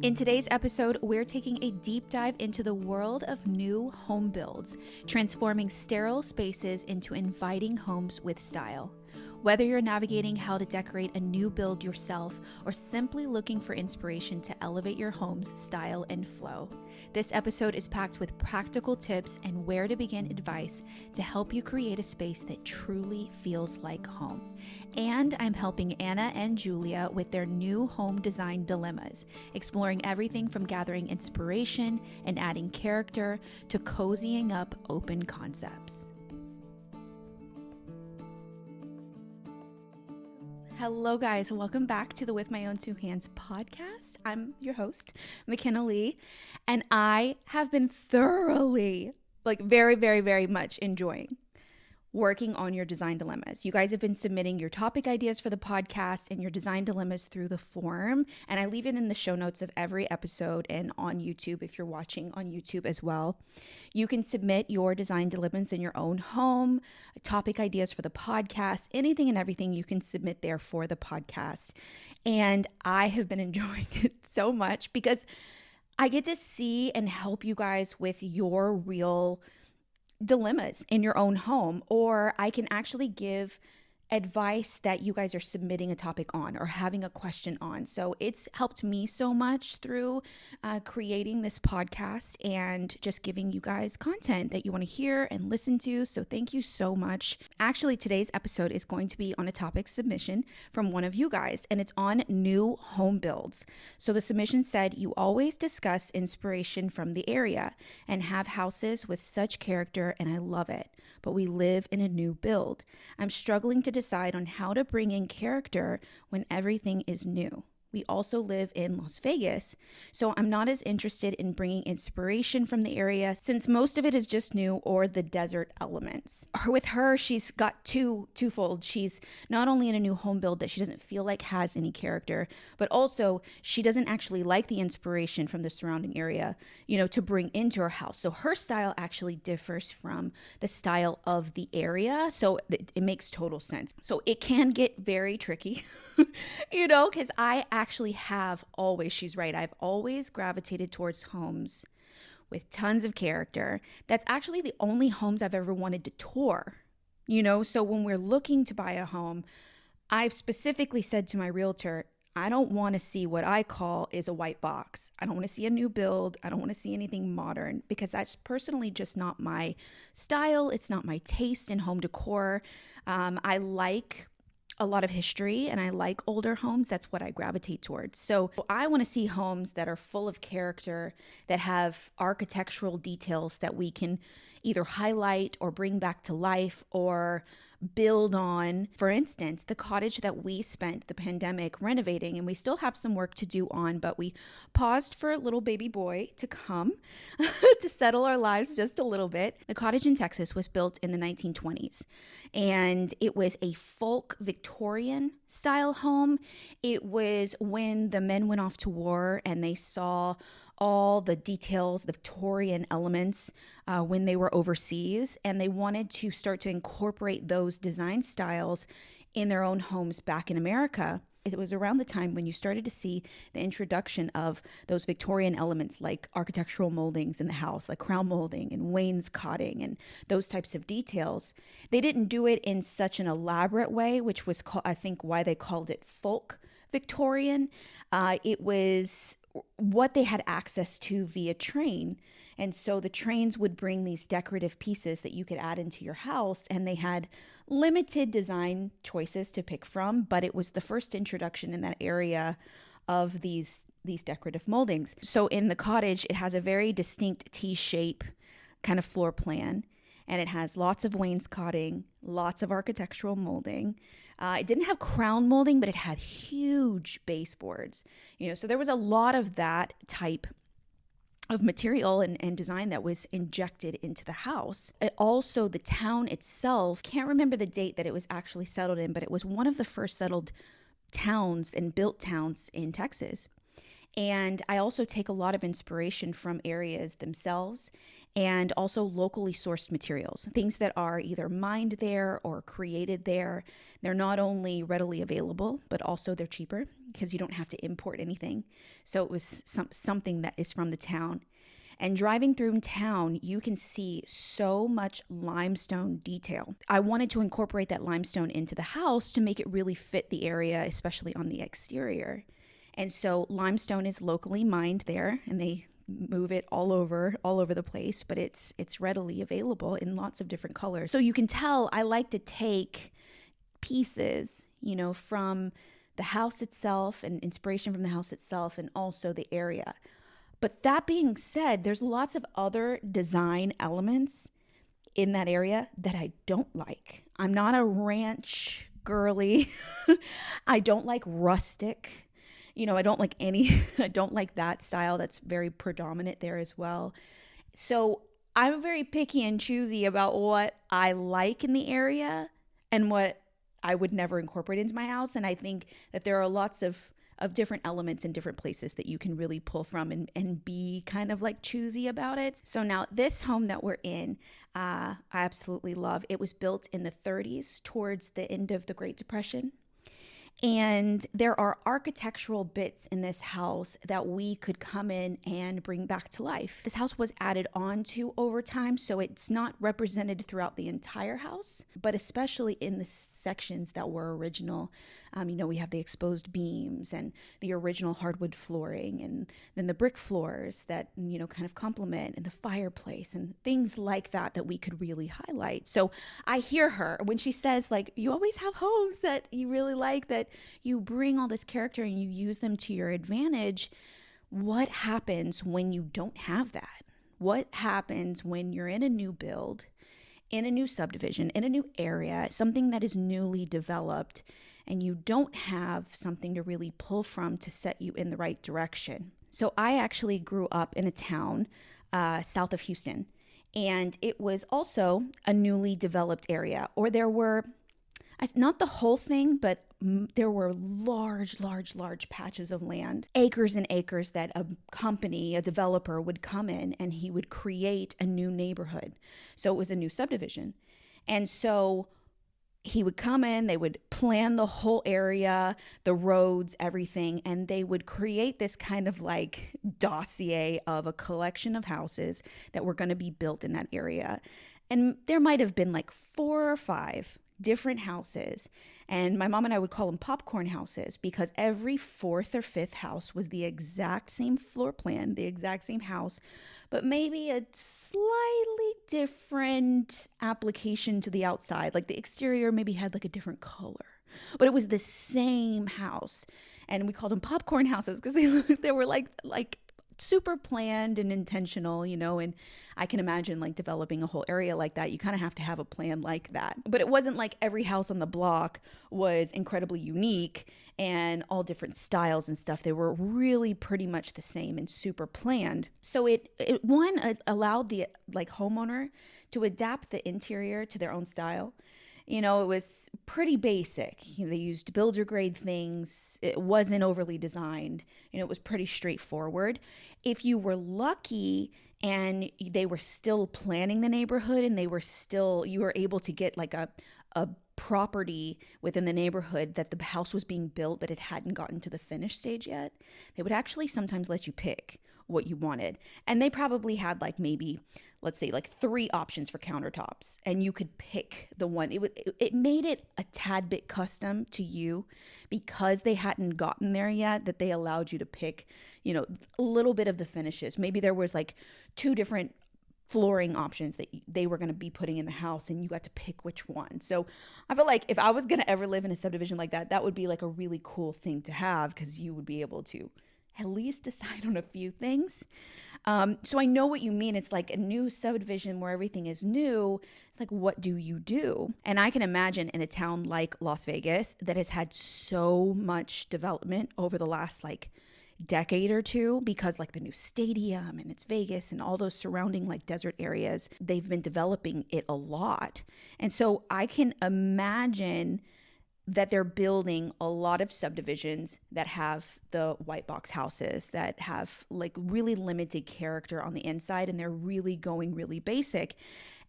In today's episode, we're taking a deep dive into the world of new home builds, transforming sterile spaces into inviting homes with style. Whether you're navigating how to decorate a new build yourself or simply looking for inspiration to elevate your home's style and flow, this episode is packed with practical tips and where to begin advice to help you create a space that truly feels like home. And I'm helping Anna and Julia with their new home design dilemmas, exploring everything from gathering inspiration and adding character to cozying up open concepts. Hello guys, welcome back to the With My Own Two Hands podcast. I'm your host, McKenna Lee, and I have been thoroughly, very much enjoying working on your design dilemmas. You guys have been submitting your topic ideas for the podcast and your design dilemmas through the form, and I leave it in the show notes of every episode and on YouTube if you're watching on YouTube as well. You can submit your design dilemmas in your own home, topic ideas for the podcast, anything and everything you can submit there for the podcast. And I have been enjoying it so much because I get to see and help you guys with your real dilemmas in your own home, or I can actually give advice that you guys are submitting a topic on or having a question on. So it's helped me so much through creating this podcast and just giving you guys content that you want to hear and listen to. So thank you so much. Actually, today's episode is going to be on a topic submission from one of you guys, and it's on new home builds. So the submission said, you always discuss inspiration from the area and have houses with such character, and I love it. But we live in a new build. I'm struggling to decide on how to bring in character when everything is new. We also live in Las Vegas, so I'm not as interested in bringing inspiration from the area since most of it is just new or the desert elements. With her, she's got twofold. She's not only in a new home build that she doesn't feel like has any character, but also she doesn't actually like the inspiration from the surrounding area, to bring into her house. So her style actually differs from the style of the area, so it makes total sense. So it can get very tricky, because I actually have always, she's right, I've always gravitated towards homes with tons of character. That's actually the only homes I've ever wanted to tour, so when we're looking to buy a home, I've specifically said to my realtor, I don't want to see what I call is a white box. I don't want to see a new build. I don't want to see anything modern because that's personally just not my style. It's not my taste in home decor. I like a lot of history and I like older homes. That's what I gravitate towards. So I want to see homes that are full of character, that have architectural details that we can either highlight or bring back to life or build on. For instance, the cottage that we spent the pandemic renovating, and we still have some work to do on, but we paused for a little baby boy to come to settle our lives just a little bit. The cottage in Texas was built in the 1920s, and it was a folk Victorian style home. It was when the men went off to war and they saw all the details, the Victorian elements when they were overseas, and they wanted to start to incorporate those design styles in their own homes back in America. It was around the time when you started to see the introduction of those Victorian elements like architectural moldings in the house, like crown molding and wainscoting and those types of details. They didn't do it in such an elaborate way, which was, I think, why they called it folk Victorian. It was what they had access to via train. And so the trains would bring these decorative pieces that you could add into your house, and they had limited design choices to pick from, but it was the first introduction in that area of these decorative moldings. So in the cottage, it has a very distinct T-shape kind of floor plan, and it has lots of wainscoting, lots of architectural molding. It didn't have crown molding, but it had huge baseboards. So there was a lot of that type of material and design that was injected into the house. It also, the town itself, can't remember the date that it was actually settled in, but it was one of the first settled towns and built towns in Texas. And I also take a lot of inspiration from areas themselves and also locally sourced materials, things that are either mined there or created there. They're not only readily available, but also they're cheaper because you don't have to import anything. So it was something that is from the town. And driving through town, you can see so much limestone detail. I wanted to incorporate that limestone into the house to make it really fit the area, especially on the exterior. And so limestone is locally mined there, and they move it all over the place, but it's readily available in lots of different colors. So you can tell I like to take pieces, from the house itself and inspiration from the house itself and also the area. But that being said, there's lots of other design elements in that area that I don't like. I'm not a ranch girly. I don't like rustic. I don't like I don't like that style that's very predominant there as well. So I'm very picky and choosy about what I like in the area and what I would never incorporate into my house. And I think that there are lots of different elements in different places that you can really pull from and be kind of like choosy about it. So now this home that we're in, I absolutely love. It was built in the 30s towards the end of the Great Depression. And there are architectural bits in this house that we could come in and bring back to life. This house was added on to over time, so it's not represented throughout the entire house, but especially in the sections that were original. We have the exposed beams and the original hardwood flooring, and then the brick floors that, kind of complement, and the fireplace and things like that we could really highlight. So I hear her when she says, like, you always have homes that you really like, that you bring all this character and you use them to your advantage. What happens when you don't have that? What happens when you're in a new build, in a new subdivision, in a new area, something that is newly developed, and you don't have something to really pull from to set you in the right direction? So I actually grew up in a town south of Houston, and it was also a newly developed area, or there were, not the whole thing, but there were large patches of land, acres and acres, that a developer would come in and he would create a new neighborhood. So it was a new subdivision. And so he would come in, they would plan the whole area, the roads, everything, and they would create this kind of like dossier of a collection of houses that were going to be built in that area. And there might have been like 4 or 5 different houses. And my mom and I would call them popcorn houses because every 4th or 5th house was the exact same floor plan, the exact same house, but maybe a slightly different application to the outside. Like the exterior maybe had like a different color, but it was the same house. And we called them popcorn houses because they were like super planned and intentional, and I can imagine like developing a whole area like that. You kind of have to have a plan like that. But it wasn't like every house on the block was incredibly unique and all different styles and stuff. They were really pretty much the same and super planned. So it allowed the like homeowner to adapt the interior to their own style. It was pretty basic. They used builder grade things. It wasn't overly designed. It was pretty straightforward. If you were lucky and they were still planning the neighborhood and you were able to get like a property within the neighborhood that the house was being built, but it hadn't gotten to the finished stage yet, they would actually sometimes let you pick what you wanted. And they probably had like maybe, let's say like 3 options for countertops, and you could pick the one. It made it a tad bit custom to you because they hadn't gotten there yet, that they allowed you to pick, a little bit of the finishes. Maybe there was like 2 different flooring options that they were going to be putting in the house, and you got to pick which one. So I feel like if I was going to ever live in a subdivision like that, that would be like a really cool thing to have, because you would be able to at least decide on a few things. So I know what you mean. It's like a new subdivision where everything is new. It's like, what do you do? And I can imagine in a town like Las Vegas that has had so much development over the last like decade or two, because like the new stadium and it's Vegas and all those surrounding like desert areas, they've been developing it a lot. And so I can imagine that they're building a lot of subdivisions that have the white box houses that have like really limited character on the inside, and they're really going really basic.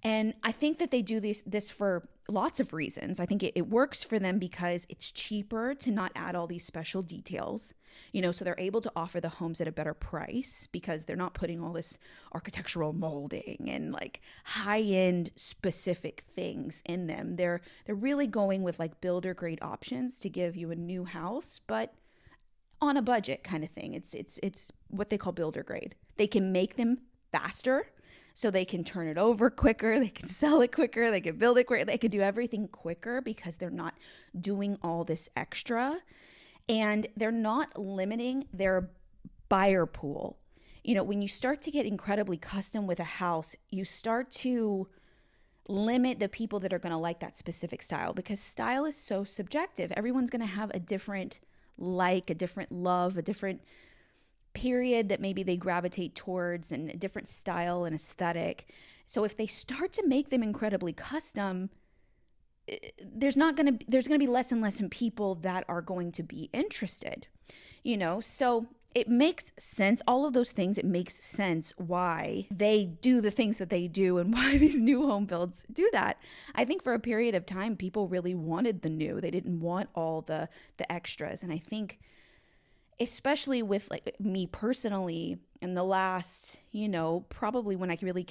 And I think that they do this for lots of reasons. I think it works for them because it's cheaper to not add all these special details, so they're able to offer the homes at a better price because they're not putting all this architectural molding and like high-end specific things in them. They're really going with like builder grade options to give you a new house, but on a budget kind of thing. It's what they call builder grade. They can make them faster, so they can turn it over quicker, they can sell it quicker, they can build it quicker, they can do everything quicker because they're not doing all this extra, and they're not limiting their buyer pool. When you start to get incredibly custom with a house, you start to limit the people that are going to like that specific style, because style is so subjective. Everyone's going to have a different a different love, a different period that maybe they gravitate towards, and a different style and aesthetic. So if they start to make them incredibly custom, there's going to be less and less people that are going to be interested, so it makes sense. All of those things, it makes sense why they do the things that they do and why these new home builds do that. I think for a period of time, people really wanted the new. They didn't want all the extras. And I think especially with like me personally, in the last, probably when I really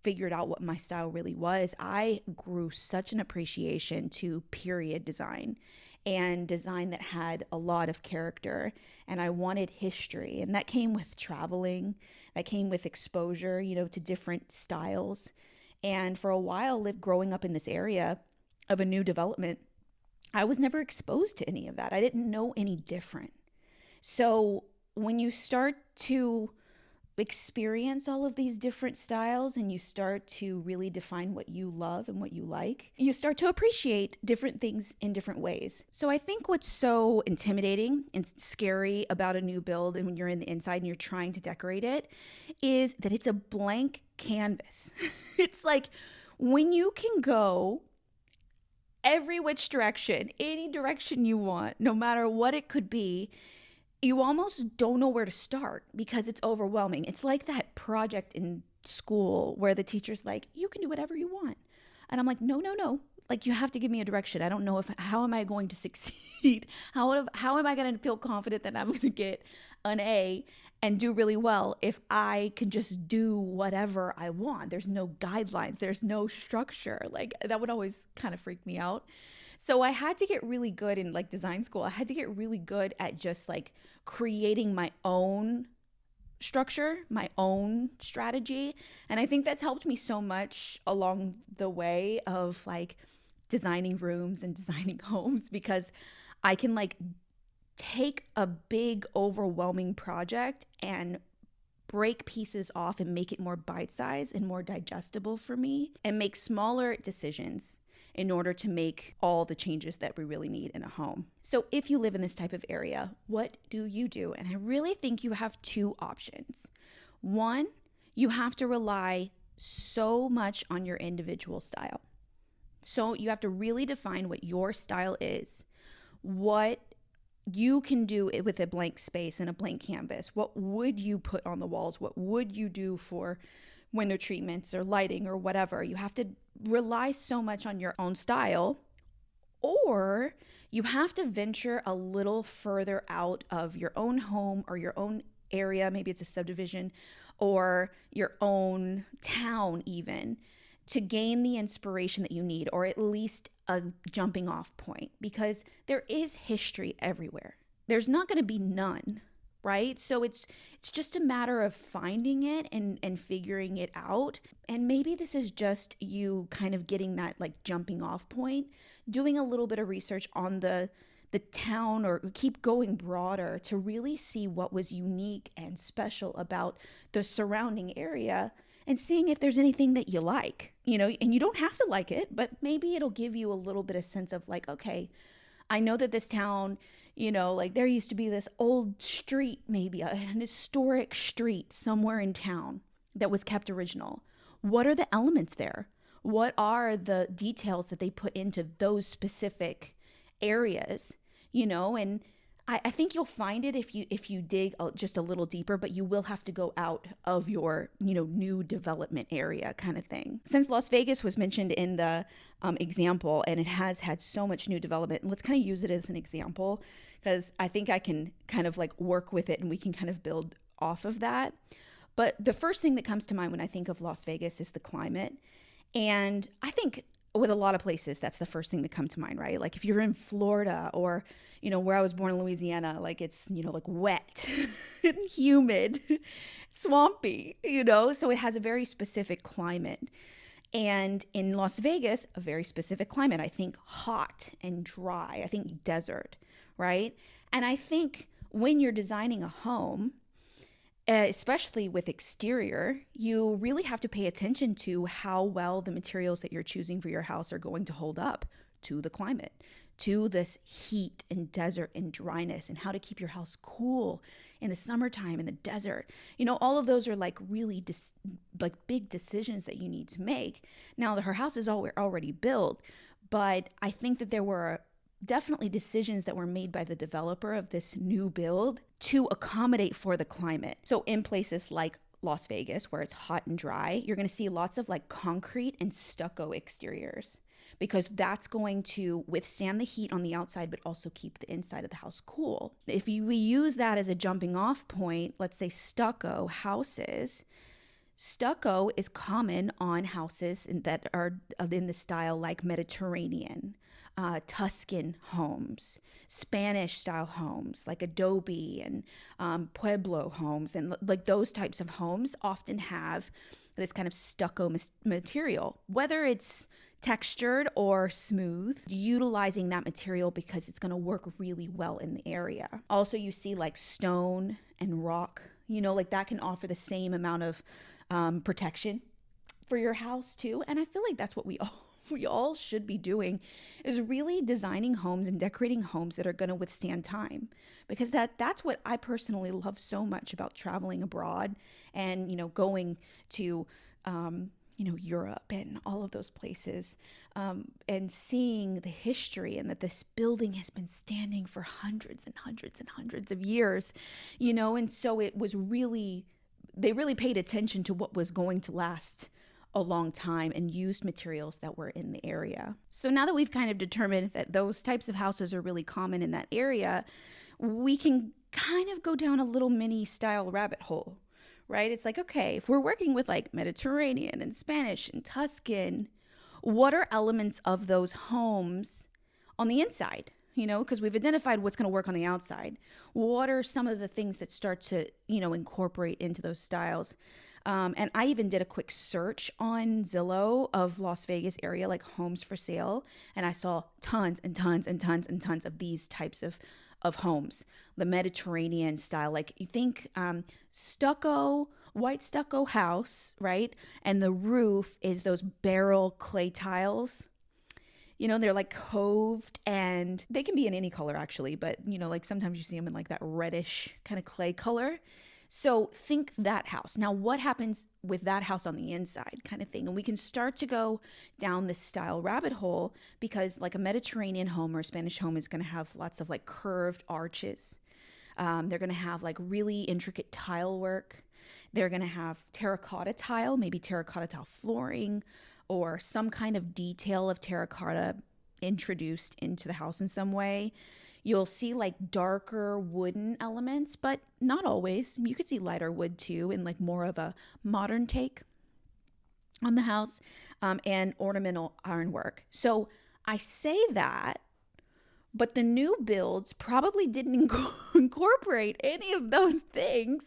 figured out what my style really was, I grew such an appreciation to period design and design that had a lot of character. And I wanted history. And that came with traveling, that came with exposure, to different styles. And for a while, growing up in this area of a new development, I was never exposed to any of that. I didn't know any different. So when you start to experience all of these different styles and you start to really define what you love and what you like, you start to appreciate different things in different ways. So I think what's so intimidating and scary about a new build, and when you're in the inside and you're trying to decorate it, is that it's a blank canvas. It's like when you can go every which direction, any direction you want, no matter what it could be, you almost don't know where to start because it's overwhelming. It's like that project in school where the teacher's like, you can do whatever you want. And I'm like, no. Like, you have to give me a direction. I don't know how am I going to succeed? How am I going to feel confident that I'm going to get an A and do really well if I can just do whatever I want? There's no guidelines. There's no structure. Like, that would always kind of freak me out. So I had to get really good in like design school. I had to get really good at just like creating my own structure, my own strategy. And I think that's helped me so much along the way of like designing rooms and designing homes, because I can like take a big overwhelming project and break pieces off and make it more bite-sized and more digestible for me, and make smaller decisions in order to make all the changes that we really need in a home. So if you live in this type of area, what do you do? And I really think you have two options. One, you have to rely so much on your individual style. So you have to really define what your style is, what you can do with a blank space and a blank canvas. What would you put on the walls? What would you do for window treatments or lighting or whatever? You have to rely so much on your own style, or you have to venture a little further out of your own home or your own area. Maybe it's a subdivision or your own town even, to gain the inspiration that you need, or at least a jumping off point, because there is history everywhere. There's not going to be none, right? So it's just a matter of finding it and figuring it out. And maybe this is just you kind of getting that like jumping off point, doing a little bit of research on the town, or keep going broader to really see what was unique and special about the surrounding area, and seeing if there's anything that you like, and you don't have to like it, but maybe it'll give you a little bit of sense of like, okay, I know that this town, like there used to be this old street, maybe an historic street somewhere in town that was kept original. What are the elements there? What are the details that they put into those specific areas, and I think you'll find it if you dig just a little deeper, but you will have to go out of your new development area kind of thing. Since Las Vegas was mentioned in the example, and it has had so much new development, let's kind of use it as an example, because I think I can kind of like work with it and we can kind of build off of that. But the first thing that comes to mind when I think of Las Vegas is the climate. And I think with a lot of places, that's the first thing that come to mind, right? Like if you're in Florida or, where I was born in Louisiana, like it's, like wet and humid, swampy, so it has a very specific climate. And in Las Vegas, a very specific climate, I think hot and dry, I think desert, right? And I think when you're designing a home, especially with exterior, you really have to pay attention to how well the materials that you're choosing for your house are going to hold up to the climate, to this heat and desert and dryness, and how to keep your house cool in the summertime in the desert. All of those are like really like big decisions that you need to make. Now, her house is already built, but I think that there were definitely decisions that were made by the developer of this new build to accommodate for the climate. So in places like Las Vegas, where it's hot and dry, you're going to see lots of like concrete and stucco exteriors, because that's going to withstand the heat on the outside, but also keep the inside of the house cool. If we use that as a jumping off point, let's say stucco houses, stucco is common on houses that are in the style like Mediterranean, Tuscan homes, Spanish style homes like adobe and Pueblo homes, and like those types of homes often have this kind of stucco material, whether it's textured or smooth, utilizing that material because it's going to work really well in the area. Also, you see like stone and rock, like that can offer the same amount of protection for your house too. And I feel like that's what we all should be doing, is really designing homes and decorating homes that are going to withstand time, because that's what I personally love so much about traveling abroad and going to Europe and all of those places, and seeing the history, and that this building has been standing for hundreds and hundreds and hundreds of years, and so it was really, they really paid attention to what was going to last a long time and used materials that were in the area. So now that we've kind of determined that those types of houses are really common in that area, we can kind of go down a little mini style rabbit hole, right? It's like, okay, if we're working with like Mediterranean and Spanish and Tuscan, what are elements of those homes on the inside? Because we've identified what's going to work on the outside. What are some of the things that start to, incorporate into those styles? And I even did a quick search on Zillow of Las Vegas area, like homes for sale. And I saw tons and tons and tons and tons of these types of homes, the Mediterranean style. Like you think stucco, white stucco house, right? And the roof is those barrel clay tiles. They're like coved, and they can be in any color actually, but like sometimes you see them in like that reddish kind of clay color. So think that house. Now, what happens with that house on the inside kind of thing? And we can start to go down this style rabbit hole, because like a Mediterranean home or a Spanish home is going to have lots of like curved arches. They're going to have like really intricate tile work. They're going to have terracotta tile, maybe terracotta tile flooring, or some kind of detail of terracotta introduced into the house in some way. You'll see like darker wooden elements, but not always. You could see lighter wood too, and like more of a modern take on the house, and ornamental ironwork. So I say that, but the new builds probably didn't incorporate any of those things.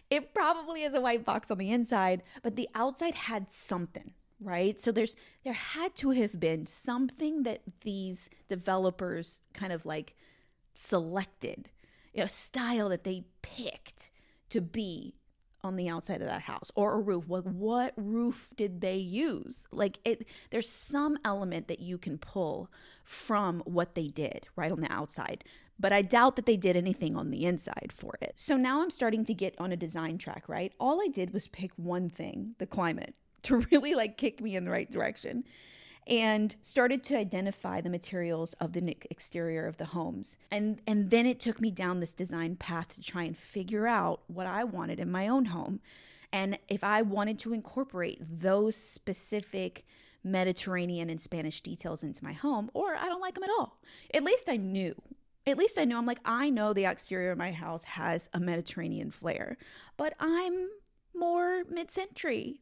It probably is a white box on the inside, but the outside had something. Right? So there had to have been something that these developers kind of like selected, a style that they picked to be on the outside of that house, or a roof. What roof did they use? There's some element that you can pull from what they did right on the outside, but I doubt that they did anything on the inside for it. So now I'm starting to get on a design track, right? All I did was pick one thing, the climate, to really like kick me in the right direction. and started to identify the materials of the exterior of the homes. And then it took me down this design path to try and figure out what I wanted in my own home. And if I wanted to incorporate those specific Mediterranean and Spanish details into my home, or I don't like them at all. At least I knew. I'm like, I know the exterior of my house has a Mediterranean flair, but I'm more mid-century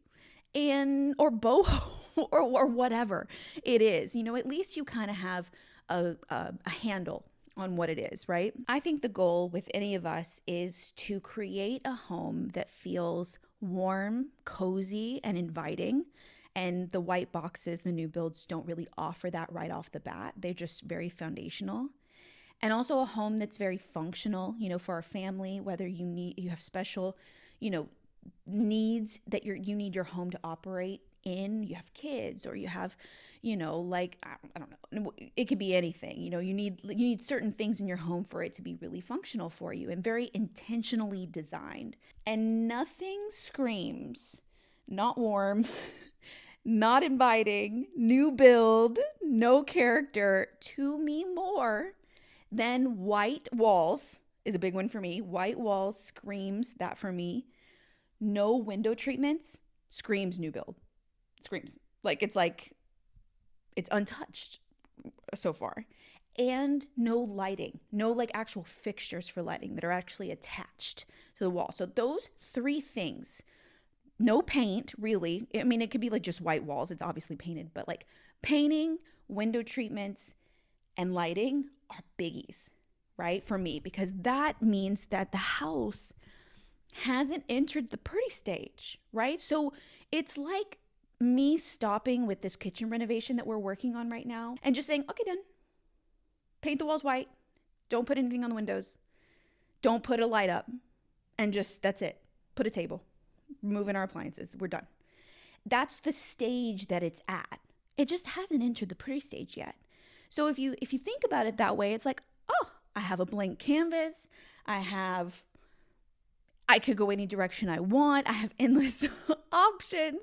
or boho or whatever it is. At least you kind of have a handle on what it is, right? I think the goal with any of us is to create a home that feels warm, cozy, and inviting. And the white boxes, the new builds, don't really offer that right off the bat. They're just very foundational. And also a home that's very functional, for our family, whether you have special, needs that you need your home to operate in. You have kids, or you have, I don't know, it could be anything. You need certain things in your home for it to be really functional for you and very intentionally designed. And nothing screams not warm, not inviting, new build, no character to me more than white walls. Is a big one for me. White walls screams that for me. No window treatments screams new build. Screams. It's untouched so far. And no lighting. No actual fixtures for lighting that are actually attached to the wall. So those three things. No paint, really. I mean, it could be just white walls. It's obviously painted. But painting, window treatments, and lighting are biggies, right? For me, because that means that the house hasn't entered the pretty stage, right? So it's like me stopping with this kitchen renovation that we're working on right now and just saying, okay, done. Paint the walls white. Don't put anything on the windows. Don't put a light up. And that's it. Put a table. Removing our appliances. We're done. That's the stage that it's at. It just hasn't entered the pretty stage yet. So if you think about it that way, it's like, oh, I have a blank canvas. I could go any direction I want. I have endless options.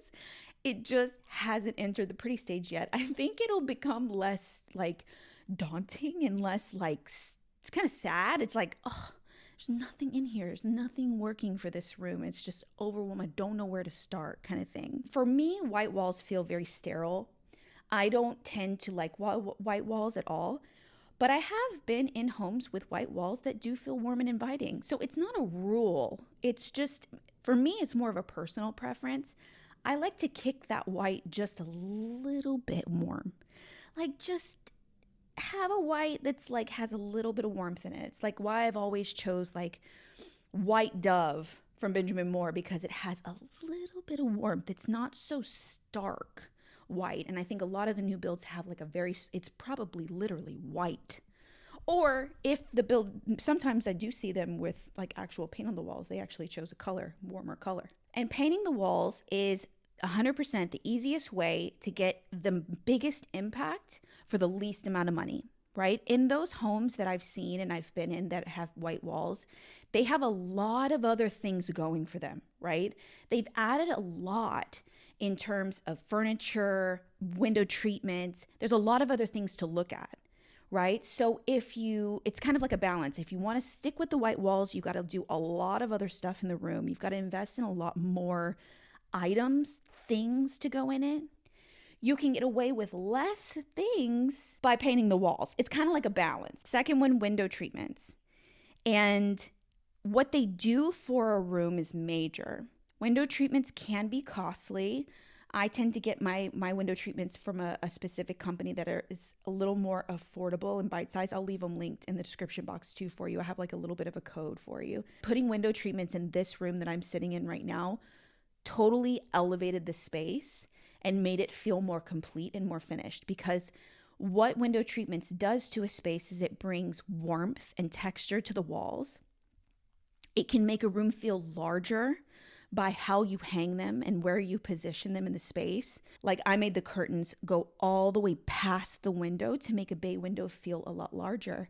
It just hasn't entered the pretty stage yet. I think it'll become less daunting and less it's kind of sad. It's like, oh, there's nothing in here. There's nothing working for this room. It's just overwhelming. I don't know where to start kind of thing. For me, white walls feel very sterile. I don't tend to like white walls at all, but I have been in homes with white walls that do feel warm and inviting. So it's not a rule. It's just, for me, it's more of a personal preference. I like to kick that white just a little bit warm. Just have a white that's has a little bit of warmth in it. It's why I've always chose White Dove from Benjamin Moore, because it has a little bit of warmth. It's not so stark white. And I think a lot of the new builds have it's probably literally white. Or if the build, sometimes I do see them with actual paint on the walls. They actually chose a color, warmer color. And painting the walls is 100% the easiest way to get the biggest impact for the least amount of money, right? In those homes that I've seen and I've been in that have white walls, they have a lot of other things going for them, right? They've added a lot in terms of furniture, window treatments. There's a lot of other things to look at, right? So it's kind of like a balance. If you want to stick with the white walls, you got to do a lot of other stuff in the room. You've got to invest in a lot more items, things to go in it. You can get away with less things by painting the walls. It's kind of like a balance. Second one, window treatments. And what they do for a room is major. Window treatments can be costly. I tend to get my window treatments from a specific company that is a little more affordable and bite-sized. I'll leave them linked in the description box too for you. I have a little bit of a code for you. Putting window treatments in this room that I'm sitting in right now totally elevated the space and made it feel more complete and more finished, because what window treatments does to a space is it brings warmth and texture to the walls. It can make a room feel larger by how you hang them and where you position them in the space. I made the curtains go all the way past the window to make a bay window feel a lot larger.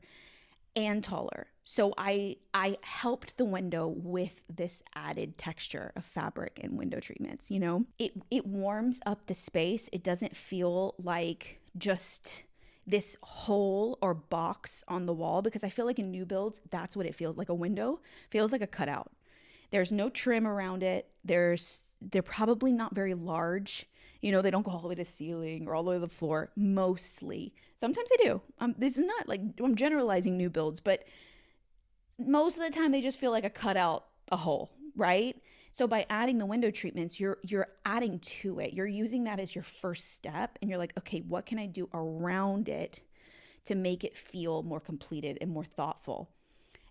and taller. So I helped the window with this added texture of fabric and window treatments, you know? It warms up the space. It doesn't feel like just this hole or box on the wall, because I feel like in new builds, that's what it feels like. A window feels like a cutout. There's no trim around it. They're probably not very large. You know, they don't go all the way to the ceiling or all the way to the floor, mostly. Sometimes they do. This is not like, I'm generalizing new builds, but most of the time they just feel like a cutout, a hole, right? So by adding the window treatments, you're adding to it. You're using that as your first step, and you're like, okay, what can I do around it to make it feel more completed and more thoughtful?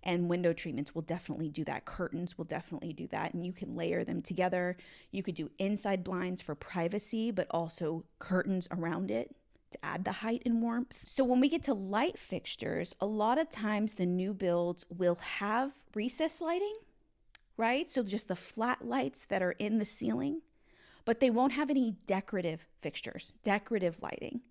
And window treatments will definitely do that. Curtains will definitely do that. And you can layer them together. You could do inside blinds for privacy, but also curtains around it to add the height and warmth. So when we get to light fixtures, a lot of times the new builds will have recessed lighting, right? So just the flat lights that are in the ceiling, but they won't have any decorative fixtures, decorative lighting.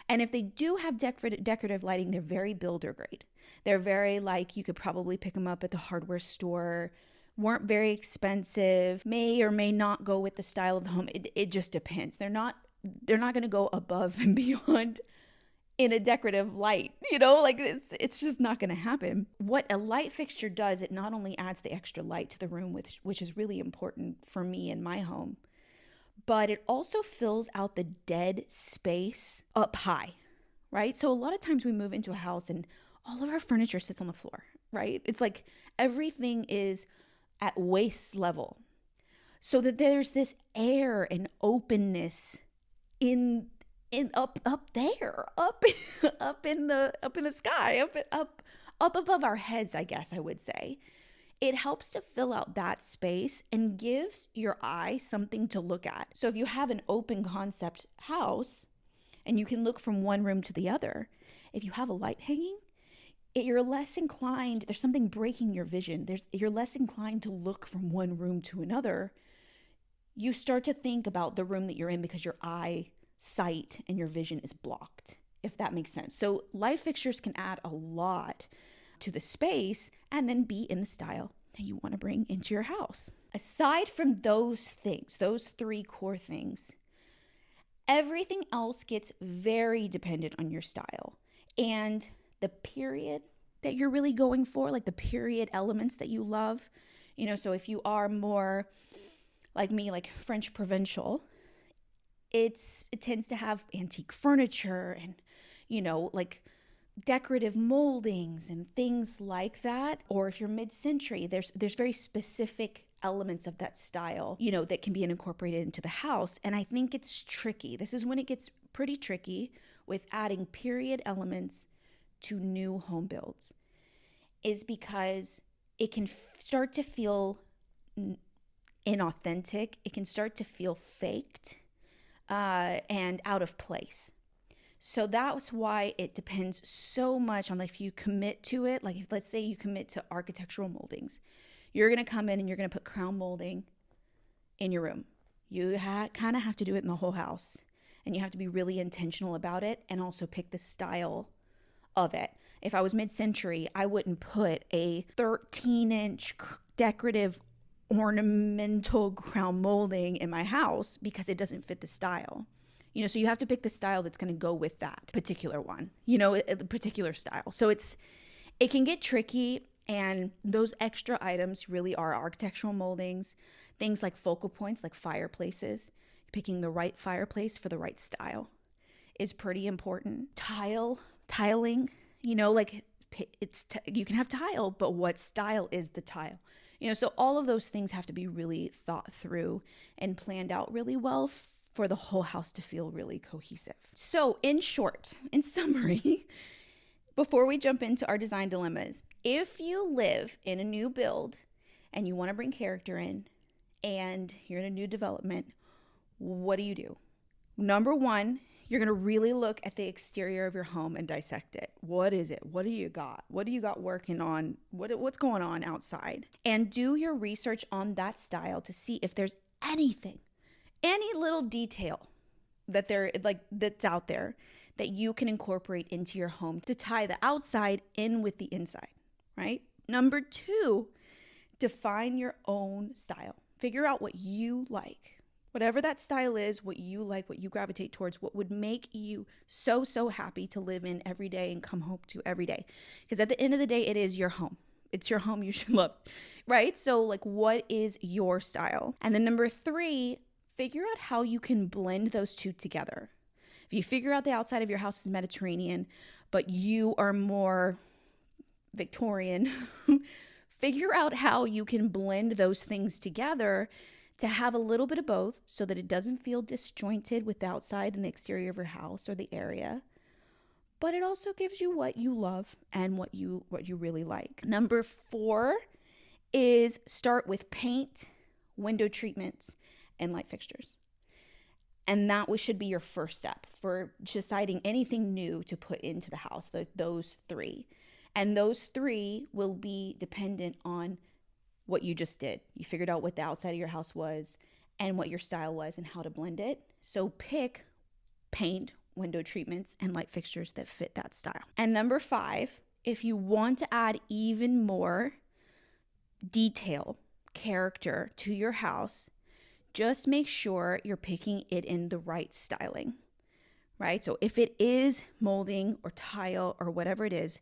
And if they do have decorative lighting, they're very builder grade. They're very like, you could probably pick them up at the hardware store, weren't very expensive, may or may not go with the style of the home. It just depends. They're not going to go above and beyond in a decorative light, you know, like it's just not going to happen. What a light fixture does, it not only adds the extra light to the room, which is really important for me in my home, but it also fills out the dead space up high, right? So a lot of times we move into a house and all of our furniture sits on the floor, right? It's like everything is at waist level, so that there's this air and openness in up there, up in the sky, up above our heads, I guess I would say. It helps to fill out that space and gives your eye something to look at. So if you have an open concept house and you can look from one room to the other, if you have a light hanging, you're less inclined, there's something breaking your vision. You're less inclined to look from one room to another. You start to think about the room that you're in because your eye sight and your vision is blocked, if that makes sense. So light fixtures can add a lot to the space and then be in the style that you want to bring into your house. Aside from those things, those three core things, everything else gets very dependent on your style and the period that you're really going for, like the period elements that you love. You know, so if you are more like me, like French provincial, it tends to have antique furniture and, you know, like decorative moldings and things like that. Or if you're mid-century, there's very specific elements of that style, you know, that can be incorporated into the house. And I think it's tricky. This is when it gets pretty tricky with adding period elements to new home builds, is because it can start to feel inauthentic. It can start to feel faked and out of place. So that's why it depends so much on, like, if you commit to it. Like, if let's say you commit to architectural moldings, you're going to come in and you're going to put crown molding in your room. You kind of have to do it in the whole house, and you have to be really intentional about it and also pick the style of it. If I was mid-century, I wouldn't put a 13-inch decorative ornamental crown molding in my house because it doesn't fit the style. You know, so you have to pick the style that's going to go with that particular one, you know, the particular style. So it can get tricky, and those extra items really are architectural moldings, things like focal points, like fireplaces. Picking the right fireplace for the right style is pretty important. Tiling, you know, like you can have tile, but what style is the tile? You know, so all of those things have to be really thought through and planned out really well for the whole house to feel really cohesive. So in short, in summary, before we jump into our design dilemmas, if you live in a new build and you want to bring character in and you're in a new development, what do? Number one, you're going to really look at the exterior of your home and dissect it. What is it? What do you got? What do you got working on? What's going on outside? And do your research on that style to see if there's any little detail that's out there that you can incorporate into your home to tie the outside in with the inside, right? Number 2, define your own style. Figure out what you like. Whatever that style is, what you like, what you gravitate towards, what would make you so, so happy to live in every day and come home to every day. Because at the end of the day, it is your home. It's your home, you should love, right? So like, what is your style? And then number 3, figure out how you can blend those two together. If you figure out the outside of your house is Mediterranean, but you are more Victorian, figure out how you can blend those things together to have a little bit of both so that it doesn't feel disjointed with the outside and the exterior of your house or the area, but it also gives you what you love and what you really like. Number 4 is start with paint, window treatments, and light fixtures. And that should be your first step for deciding anything new to put into the house, those 3. And those 3 will be dependent on what you just did. You figured out what the outside of your house was and what your style was and how to blend it. So pick paint, window treatments, and light fixtures that fit that style. And number 5, if you want to add even more detail, character to your house, just make sure you're picking it in the right styling, right? So if it is molding or tile or whatever it is,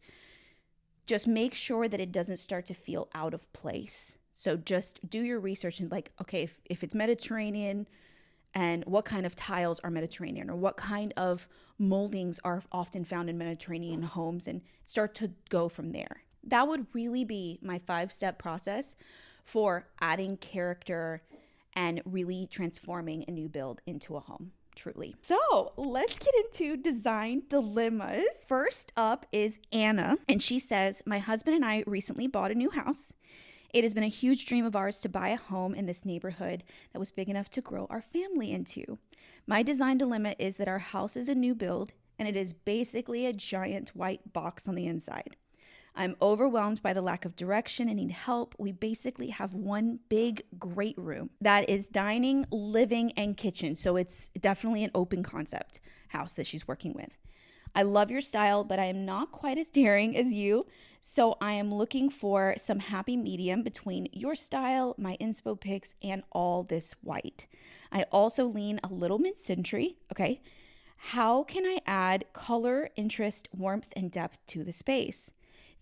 just make sure that it doesn't start to feel out of place. So just do your research and like, okay, if it's Mediterranean, and what kind of tiles are Mediterranean, or what kind of moldings are often found in Mediterranean homes, and start to go from there. That would really be my 5-step process for adding character and really transforming a new build into a home. Truly. So let's get into design dilemmas. First up is Anna, and she says, my husband and I recently bought a new house. It has been a huge dream of ours to buy a home in this neighborhood that was big enough to grow our family into. My design dilemma is that our house is a new build, and it is basically a giant white box on the inside. I'm overwhelmed by the lack of direction and need help. We basically have one big great room that is dining, living, and kitchen. So it's definitely an open concept house that she's working with. I love your style, but I am not quite as daring as you. So I am looking for some happy medium between your style, my inspo picks, and all this white. I also lean a little mid-century. Okay. How can I add color, interest, warmth, and depth to the space?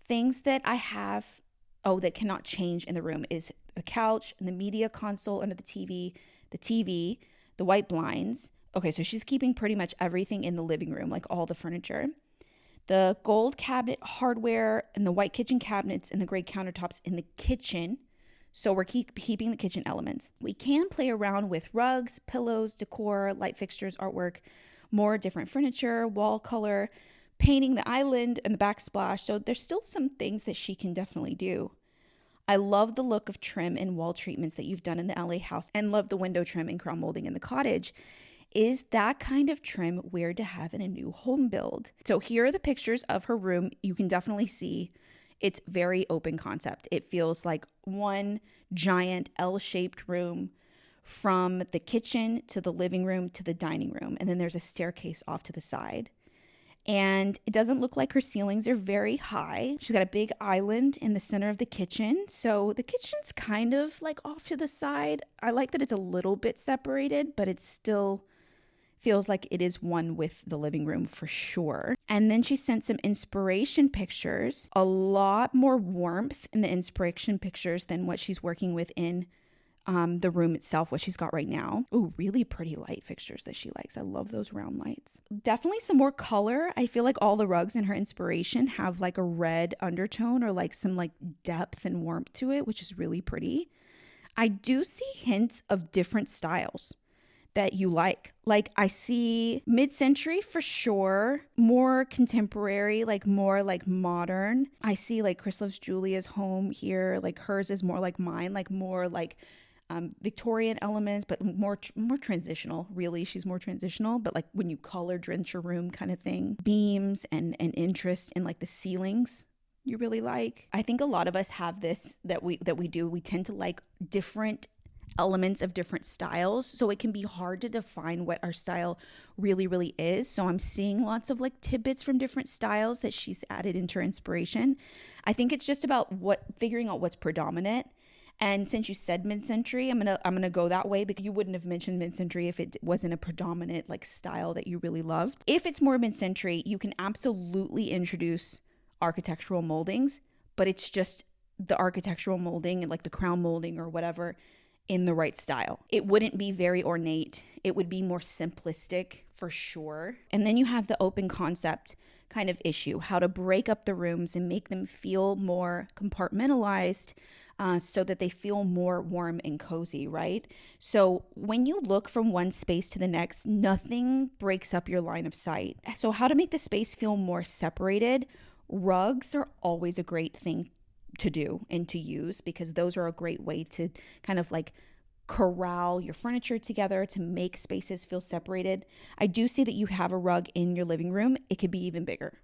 Things that I have, that cannot change in the room is the couch and the media console under the TV, the white blinds. Okay, so she's keeping pretty much everything in the living room, like all the furniture. The gold cabinet hardware and the white kitchen cabinets and the gray countertops in the kitchen. So we're keeping the kitchen elements. We can play around with rugs, pillows, decor, light fixtures, artwork, more different furniture, wall color, painting the island and the backsplash. So there's still some things that she can definitely do. I love the look of trim and wall treatments that you've done in the LA house, and love the window trim and crown molding in the cottage. Is that kind of trim weird to have in a new home build? So here are the pictures of her room. You can definitely see it's very open concept. It feels like one giant L-shaped room from the kitchen to the living room to the dining room. And then there's a staircase off to the side. And it doesn't look like her ceilings are very high. She's got a big island in the center of the kitchen. So the kitchen's kind of like off to the side. I like that it's a little bit separated, but it still feels like it is one with the living room for sure. And then she sent some inspiration pictures, a lot more warmth in the inspiration pictures than what she's working with in the room itself, what she's got right now. Oh, really pretty light fixtures that she likes. I love those round lights. Definitely some more color. I feel like all the rugs in her inspiration have like a red undertone or like some like depth and warmth to it, which is really pretty. I do see hints of different styles that you like. Like I see mid-century for sure, more contemporary, like more like modern. I see like Chris Loves Julia's home here, like hers is more like mine, like more like Victorian elements, but more transitional. Really, she's more transitional, but like when you color drench your room kind of thing. Beams and interest in like the ceilings you really like. I think a lot of us have this that we do. We tend to like different elements of different styles. So it can be hard to define what our style really, really is. So I'm seeing lots of like tidbits from different styles that she's added into her inspiration. I think it's just about figuring out what's predominant. And since you said mid-century, I'm gonna go that way, because you wouldn't have mentioned mid-century if it wasn't a predominant like style that you really loved. If it's more mid-century, you can absolutely introduce architectural moldings, but it's just the architectural molding and like the crown molding or whatever in the right style. It wouldn't be very ornate. It would be more simplistic for sure. And then you have the open concept kind of issue, how to break up the rooms and make them feel more compartmentalized, so that they feel more warm and cozy, right? So when you look from one space to the next, nothing breaks up your line of sight. So how to make the space feel more separated? Rugs are always a great thing to do and to use, because those are a great way to kind of like corral your furniture together to make spaces feel separated. I do see that you have a rug in your living room. It could be even bigger,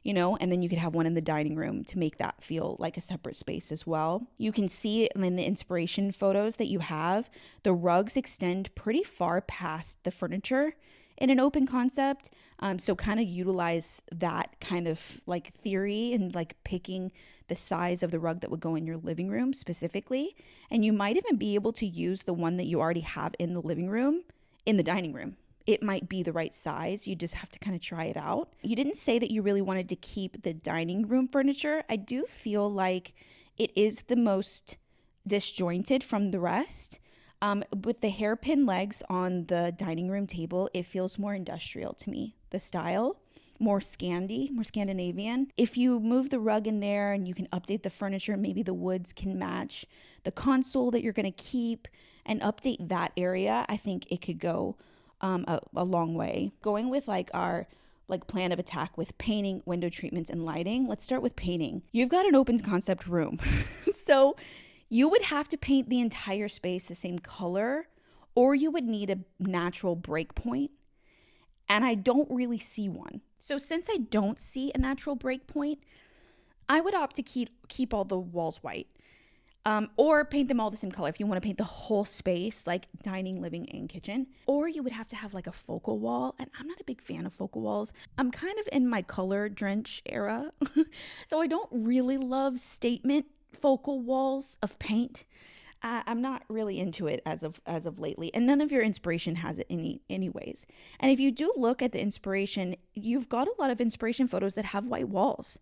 and then you could have one in the dining room to make that feel like a separate space as well. You can see in the inspiration photos that you have, the rugs extend pretty far past the furniture in an open concept. So kind of utilize that kind of like theory and like picking the size of the rug that would go in your living room specifically. And you might even be able to use the one that you already have in the living room in the dining room. It might be the right size. You just have to kind of try it out. You didn't say that you really wanted to keep the dining room furniture. I do feel like it is the most disjointed from the rest. With the hairpin legs on the dining room table, it feels more industrial to me. The style, more Scandinavian. If you move the rug in there and you can update the furniture, maybe the woods can match the console that you're going to keep, and update that area, I think it could go a long way. Going with like our plan of attack with painting, window treatments, and lighting. Let's start with painting. You've got an open concept room. So you would have to paint the entire space the same color, or you would need a natural break point. And I don't really see one. So since I don't see a natural break point, I would opt to keep all the walls white. Or paint them all the same color if you want to paint the whole space, like dining, living, and kitchen. Or you would have to have like a focal wall, and I'm not a big fan of focal walls. I'm kind of in my color drench era, so I don't really love statement focal walls of paint. I'm not really into it as of lately, and none of your inspiration has it anyways. And if you do look at the inspiration, you've got a lot of inspiration photos that have white walls.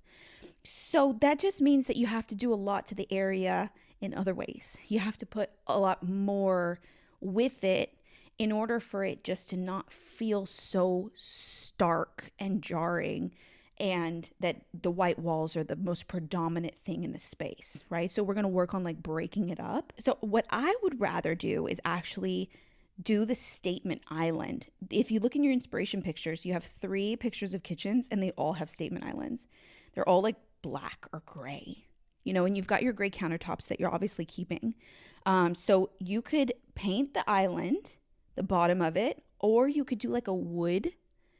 So that just means that you have to do a lot to the area in other ways. You have to put a lot more with it in order for it just to not feel so stark and jarring, and that the white walls are the most predominant thing in the space, right? So we're going to work on like breaking it up. So what I would rather do is actually do the statement island. If you look in your inspiration pictures, you have 3 pictures of kitchens and they all have statement islands. They're all like black or gray, and you've got your gray countertops that you're obviously keeping. So you could paint the island, the bottom of it, or you could do like a wood.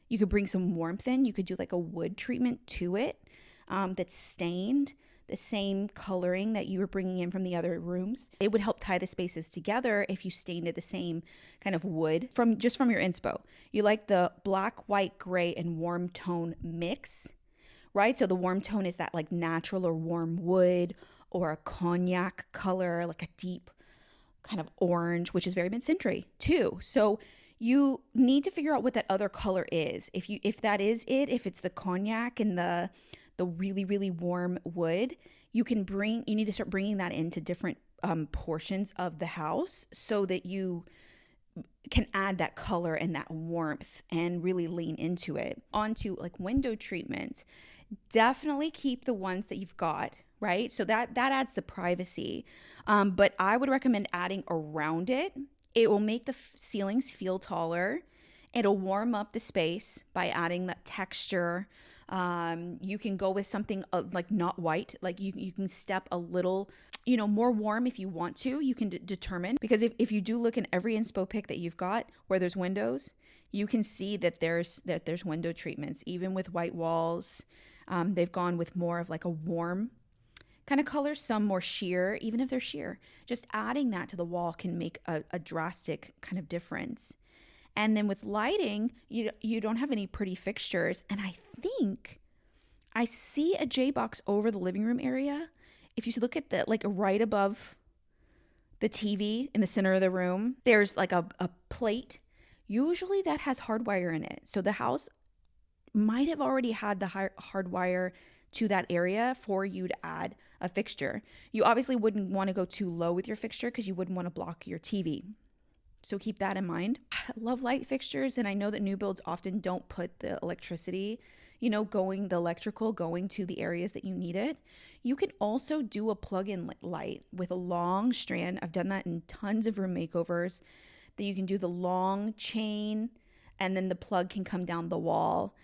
You could bring some warmth in. You could do like a wood treatment to it, that's stained the same coloring that you were bringing in from the other rooms. It would help tie the spaces together if you stained it the same kind of wood from your inspo. You like the black, white, gray, and warm tone mix, right? So the warm tone is that like natural or warm wood, or a cognac color, like a deep kind of orange, which is very mid-century too. So you need to figure out what that other color is. If that is it, if it's the cognac and the really, really warm wood, you need to start bringing that into different portions of the house so that you can add that color and that warmth and really lean into it. Onto like window treatments, definitely keep the ones that you've got, right? So that adds the privacy. But I would recommend adding around it. It will make the ceilings feel taller. It'll warm up the space by adding that texture. You can go with something like not white, like you can step a little, more warm if you want to. You can determine, because if you do look in every inspo pic that you've got where there's windows, you can see that there's window treatments, even with white walls. They've gone with more of like a warm kind of colors, some more sheer, even if they're sheer. Just adding that to the wall can make a drastic kind of difference. And then with lighting, you don't have any pretty fixtures. And I think I see a J box over the living room area. If you look at the, like right above the TV in the center of the room, there's like a plate. Usually that has hardwire in it. So the house might have already had the hardwire to that area for you to add a fixture. You obviously wouldn't want to go too low with your fixture because you wouldn't want to block your TV. So keep that in mind. I love light fixtures, and I know that new builds often don't put the electricity, the electrical going to the areas that you need it. You can also do a plug-in light with a long strand. I've done that in tons of room makeovers, that you can do the long chain and then the plug can come down the wall.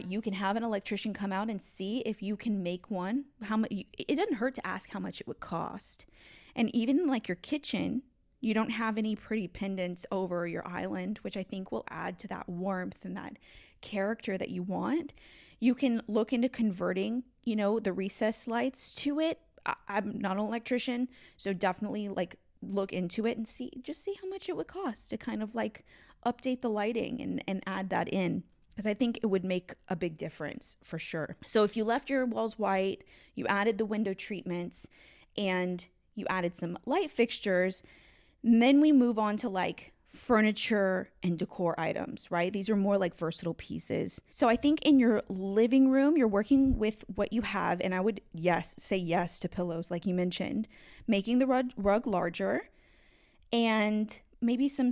You can have an electrician come out and see if you can make one. It doesn't hurt to ask how much it would cost. And even like your kitchen, you don't have any pretty pendants over your island, which I think will add to that warmth and that character that you want. You can look into converting, the recessed lights to it. I'm not an electrician, so definitely like look into it and see how much it would cost to kind of like update the lighting and add that in, because I think it would make a big difference for sure. So if you left your walls white, you added the window treatments, and you added some light fixtures, and then we move on to like furniture and decor items, right? These are more like versatile pieces. So I think in your living room, you're working with what you have, and I would say yes to pillows like you mentioned, making the rug larger, and maybe some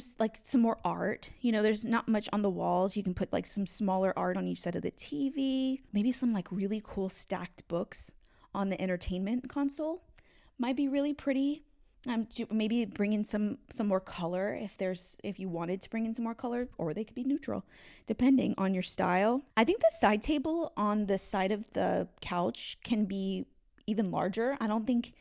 more art. There's not much on the walls. You can put like some smaller art on each side of the TV. Maybe some like really cool stacked books on the entertainment console. Might be really pretty. Maybe bring in some more color if you wanted to bring in some more color, or they could be neutral depending on your style. I think the side table on the side of the couch can be even larger. I don't think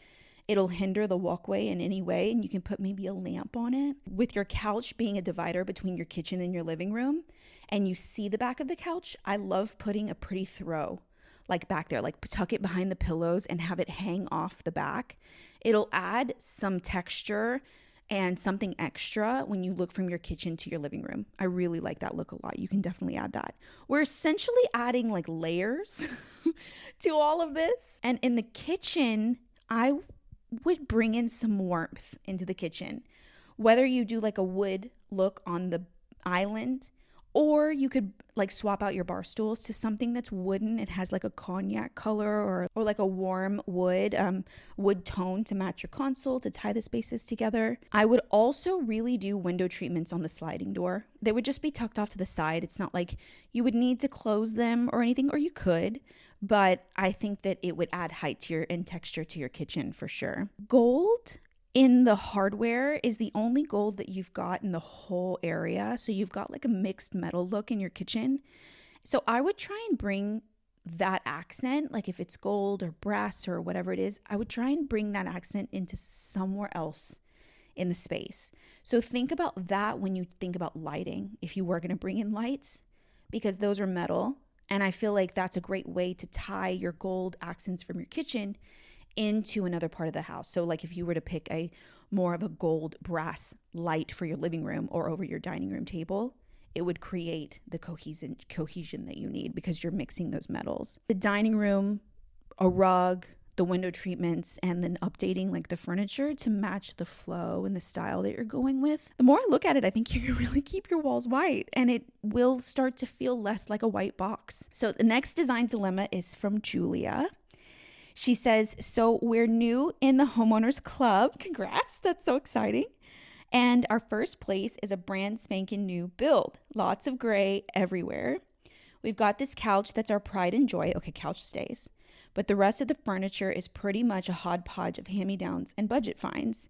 it'll hinder the walkway in any way, and you can put maybe a lamp on it. With your couch being a divider between your kitchen and your living room, and you see the back of the couch, I love putting a pretty throw like back there, like tuck it behind the pillows and have it hang off the back. It'll add some texture and something extra when you look from your kitchen to your living room. I really like that look a lot. You can definitely add that. We're essentially adding like layers to all of this. And in the kitchen, I would bring in some warmth into the kitchen. Whether you do like a wood look on the island, or you could like swap out your bar stools to something that's wooden. It has like a cognac color or like a warm wood tone to match your console, to tie the spaces together. I would also really do window treatments on the sliding door. They would just be tucked off to the side. It's not like you would need to close them or anything, or you could, but I think that it would add height to and texture to your kitchen for sure. Gold in the hardware is the only gold that you've got in the whole area. So you've got like a mixed metal look in your kitchen. So I would try and bring that accent, like if it's gold or brass or whatever it is, I would try and bring that accent into somewhere else in the space. So think about that when you think about lighting, if you were going to bring in lights, because those are metal. And I feel like that's a great way to tie your gold accents from your kitchen into another part of the house. So like if you were to pick a more of a gold brass light for your living room or over your dining room table, it would create the cohesion that you need because you're mixing those metals. The dining room, a rug, the window treatments, and then updating like the furniture to match the flow and the style that you're going with. The more I look at it, I think you can really keep your walls white, and it will start to feel less like a white box. So the next design dilemma is from Julia. She says, so we're new in the homeowners club. Congrats. That's so exciting. And our first place is a brand spanking new build. Lots of gray everywhere. We've got this couch that's our pride and joy. Okay, couch stays. But the rest of the furniture is pretty much a hodgepodge of hand-me-downs and budget finds.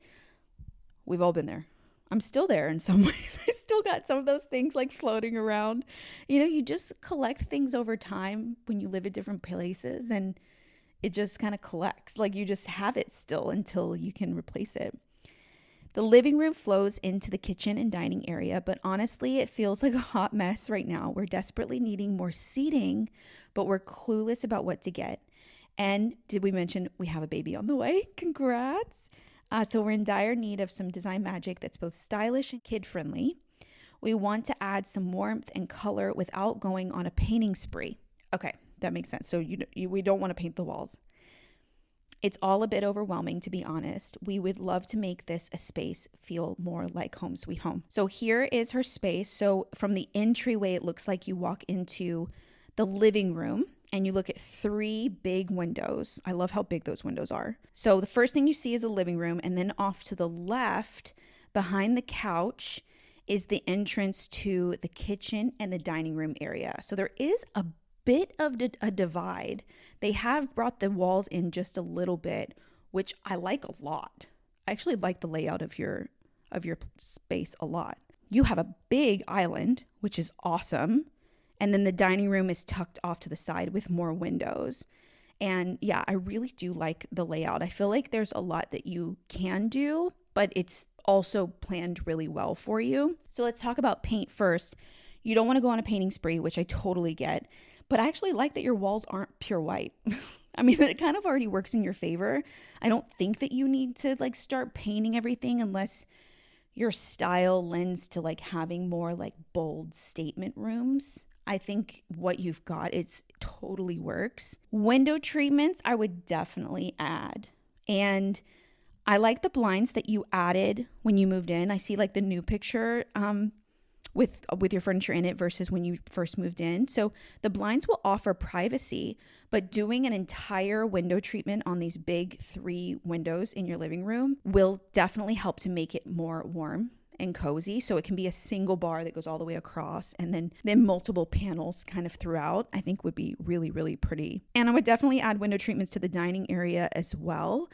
We've all been there. I'm still there in some ways. I still got some of those things like floating around. You just collect things over time when you live at different places, and it just kind of collects. Like you just have it still until you can replace it. The living room flows into the kitchen and dining area, but honestly, it feels like a hot mess right now. We're desperately needing more seating, but we're clueless about what to get. And did we mention we have a baby on the way? Congrats. So we're in dire need of some design magic that's both stylish and kid-friendly. We want to add some warmth and color without going on a painting spree. Okay, that makes sense. So we don't want to paint the walls. It's all a bit overwhelming, to be honest. We would love to make this a space feel more like home sweet home. So here is her space. So from the entryway, it looks like you walk into the living room and you look at 3 big windows. I love how big those windows are. So the first thing you see is a living room, and then off to the left, behind the couch, is the entrance to the kitchen and the dining room area. So there is a bit of a divide. They have brought the walls in just a little bit, which I like a lot. I actually like the layout of your space a lot. You have a big island, which is awesome. And then the dining room is tucked off to the side with more windows. And yeah, I really do like the layout. I feel like there's a lot that you can do, but it's also planned really well for you. So let's talk about paint first. You don't want to go on a painting spree, which I totally get, but I actually like that your walls aren't pure white. I mean, it kind of already works in your favor. I don't think that you need to like start painting everything unless your style lends to like having more like bold statement rooms. I think what you've got, it's totally works. Window treatments, I would definitely add. And I like the blinds that you added when you moved in. I see like the new picture with your furniture in it versus when you first moved in. So the blinds will offer privacy, but doing an entire window treatment on these big 3 windows in your living room will definitely help to make it more warm and cozy. So it can be a single bar that goes all the way across, and then multiple panels kind of throughout, I think would be really, really pretty. And I would definitely add window treatments to the dining area as well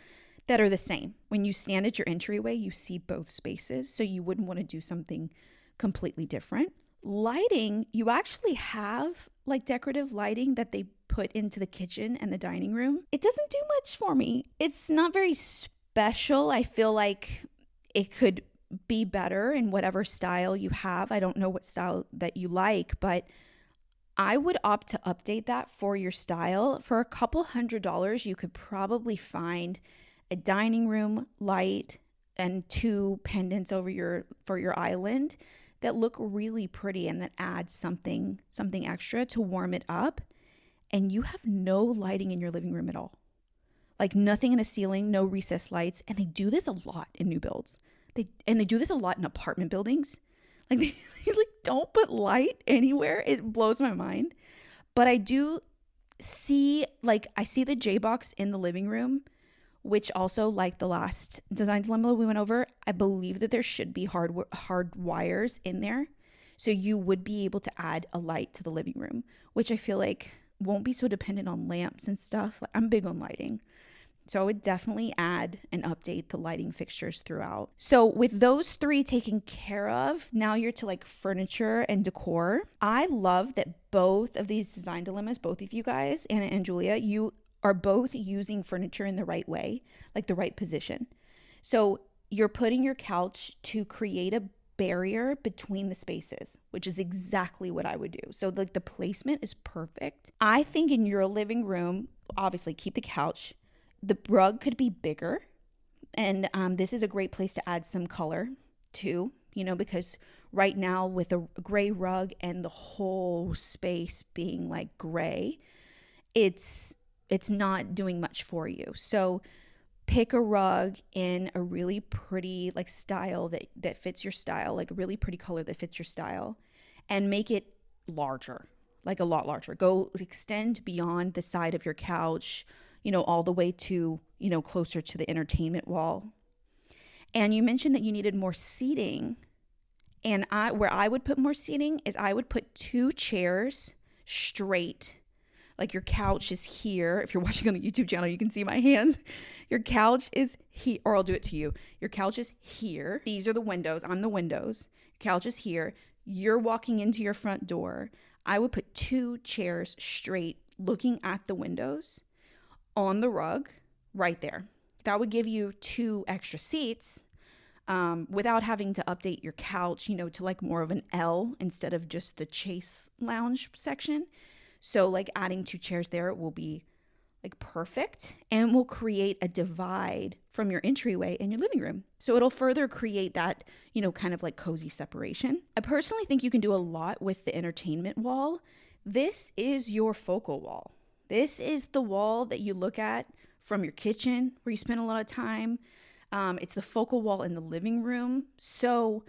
that are the same. When you stand at your entryway, you see both spaces, so you wouldn't want to do something completely different. Lighting, you actually have like decorative lighting that they put into the kitchen and the dining room. It doesn't do much for me. It's not very special. I feel like it could be better in whatever style you have. I don't know what style that you like, but I would opt to update that for your style. For a couple $100, you could probably find a dining room light and 2 pendants for your island that look really pretty and that add something extra to warm it up. And you have no lighting in your living room at all. Like nothing in the ceiling, no recessed lights. And they do this a lot in new builds. They do this a lot in apartment buildings. Like they like don't put light anywhere. It blows my mind. But I do see, like I see the J box in the living room, which also, like the last design dilemma we went over, I believe that there should be hard wires in there. So you would be able to add a light to the living room, which I feel like won't be so dependent on lamps and stuff. Like, I'm big on lighting. So I would definitely add and update the lighting fixtures throughout. So with those 3 taken care of, now you're to like furniture and decor. I love that both of these design dilemmas, both of you guys, Anna and Julia, you are both using furniture in the right way, like the right position. So you're putting your couch to create a barrier between the spaces, which is exactly what I would do. So like the placement is perfect. I think in your living room, obviously keep the couch. The rug could be bigger, and this is a great place to add some color too, because right now with a gray rug and the whole space being like gray, it's not doing much for you. So pick a rug in a really pretty like style that fits your style, like a really pretty color that fits your style, and make it larger, like a lot larger. Go extend beyond the side of your couch, all the way to, closer to the entertainment wall. And you mentioned that you needed more seating. And where I would put more seating is I would put 2 chairs straight. Like your couch is here. If you're watching on the YouTube channel, you can see my hands. Your couch is here, or I'll do it to you. Your couch is here. These are the windows. I'm the windows. Your couch is here. You're walking into your front door. I would put 2 chairs straight looking at the windows on the rug right there. That would give you 2 extra seats without having to update your couch, to like more of an L instead of just the chase lounge section. So like adding 2 chairs there will be like perfect and will create a divide from your entryway in your living room. So it'll further create that, kind of like cozy separation. I personally think you can do a lot with the entertainment wall. This is your focal wall. This is the wall that you look at from your kitchen where you spend a lot of time. It's the focal wall in the living room. So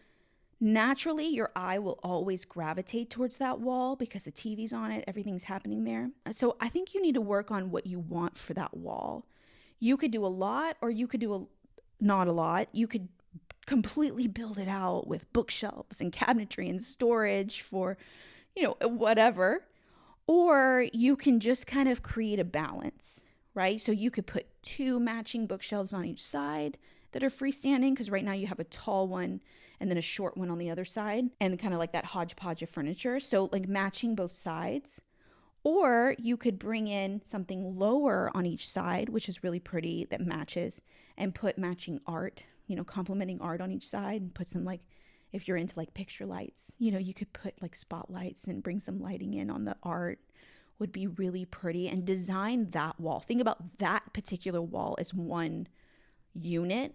naturally, your eye will always gravitate towards that wall because the TV's on it, everything's happening there. So I think you need to work on what you want for that wall. You could do a lot, or you could do not a lot. You could completely build it out with bookshelves and cabinetry and storage for, whatever. Or you can just kind of create a balance, right? So you could put 2 matching bookshelves on each side that are freestanding, because right now you have a tall one and then a short one on the other side, and kind of like that hodgepodge of furniture. So like matching both sides. Or you could bring in something lower on each side, which is really pretty, that matches, and put matching art, complementing art on each side, and put some, like, if you're into like picture lights, you could put like spotlights and bring some lighting in on the art. Would be really pretty. And design that wall. Think about that particular wall as one unit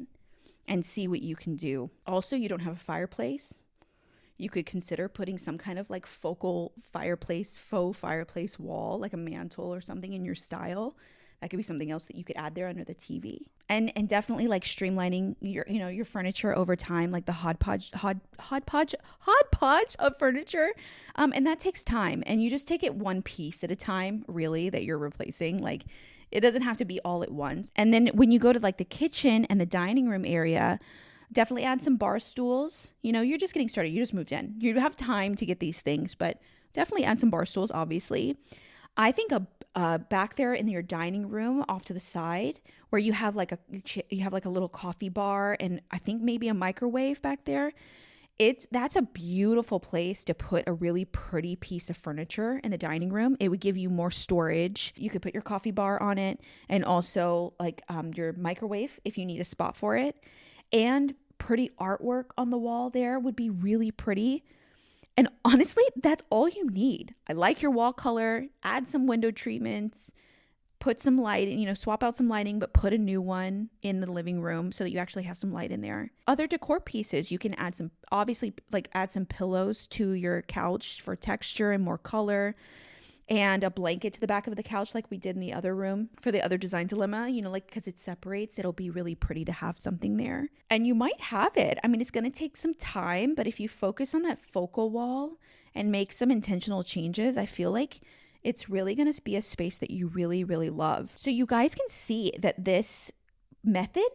and see what you can do. Also, you don't have a fireplace. You could consider putting some kind of like faux fireplace wall, like a mantle or something in your style. That could be something else that you could add there under the TV. And definitely like streamlining your furniture over time, like the hodgepodge of furniture. And that takes time. And you just take it one piece at a time, really, that you're replacing. Like, it doesn't have to be all at once. And then when you go to like the kitchen and the dining room area, definitely add some bar stools. You're just getting started. You just moved in. You have time to get these things, but definitely add some bar stools, obviously. I think back there in your dining room off to the side, where you have like a little coffee bar and I think maybe a microwave back there. That's a beautiful place to put a really pretty piece of furniture in the dining room. It would give you more storage. You could put your coffee bar on it, and also like your microwave if you need a spot for it. And pretty artwork on the wall there would be really pretty. And honestly, that's all you need. I like your wall color. Add some window treatments. Put some light, swap out some lighting, but put a new one in the living room so that you actually have some light in there. Other decor pieces, you can add some pillows to your couch for texture and more color, and a blanket to the back of the couch like we did in the other room for the other design dilemma, because it separates, it'll be really pretty to have something there. And you might have it. I mean, it's going to take some time, but if you focus on that focal wall and make some intentional changes, I feel like it's really going to be a space that you really, really love. So you guys can see that this method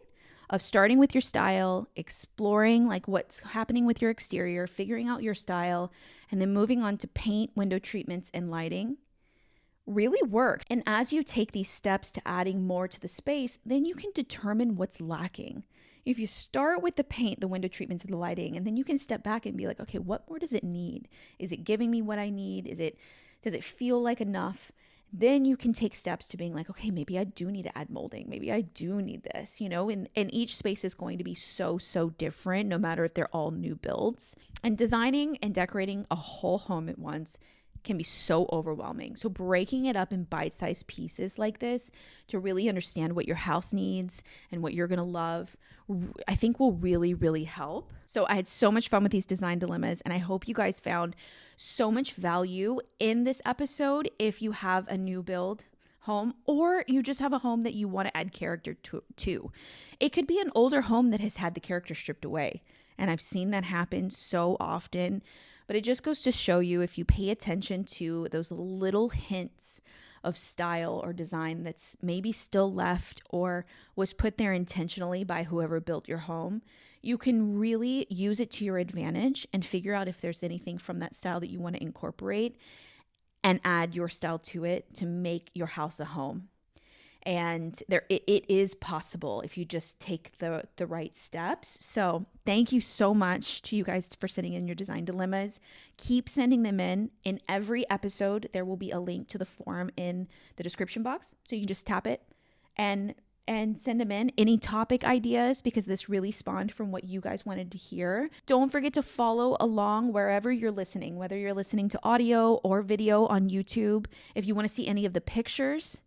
of starting with your style, exploring like what's happening with your exterior, figuring out your style, and then moving on to paint, window treatments, and lighting really works. And as you take these steps to adding more to the space, then you can determine what's lacking. If you start with the paint, the window treatments, and the lighting, and then you can step back and be like, okay, what more does it need? Is it giving me what I need? Does it feel like enough? Then you can take steps to being like, okay, maybe I do need to add molding. Maybe I do need this, and each space is going to be so, so different, no matter if they're all new builds. And designing and decorating a whole home at once can be so overwhelming. So breaking it up in bite-sized pieces like this to really understand what your house needs and what you're going to love, I think will really, really help. So I had so much fun with these design dilemmas, and I hope you guys found so much value in this episode if you have a new build home, or you just have a home that you want to add character to. It could be an older home that has had the character stripped away, and I've seen that happen so often. But it just goes to show you, if you pay attention to those little hints of style or design that's maybe still left or was put there intentionally by whoever built your home, you can really use it to your advantage and figure out if there's anything from that style that you want to incorporate and add your style to it to make your house a home. And it is possible if you just take the right steps. So thank you so much to you guys for sending in your design dilemmas. Keep sending them in. In every episode, there will be a link to the form in the description box. So you can just tap it and send them in. Any topic ideas, because this really spawned from what you guys wanted to hear. Don't forget to follow along wherever you're listening, whether you're listening to audio or video on YouTube. If you want to see any of the pictures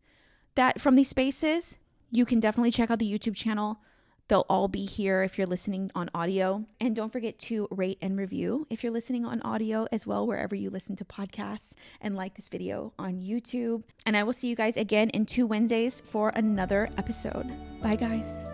that from these spaces, you can definitely check out the YouTube channel. They'll all be here if you're listening on audio. And don't forget to rate and review if you're listening on audio as well, wherever you listen to podcasts, and like this video on YouTube. And I will see you guys again in 2 Wednesdays for another episode. Bye, guys.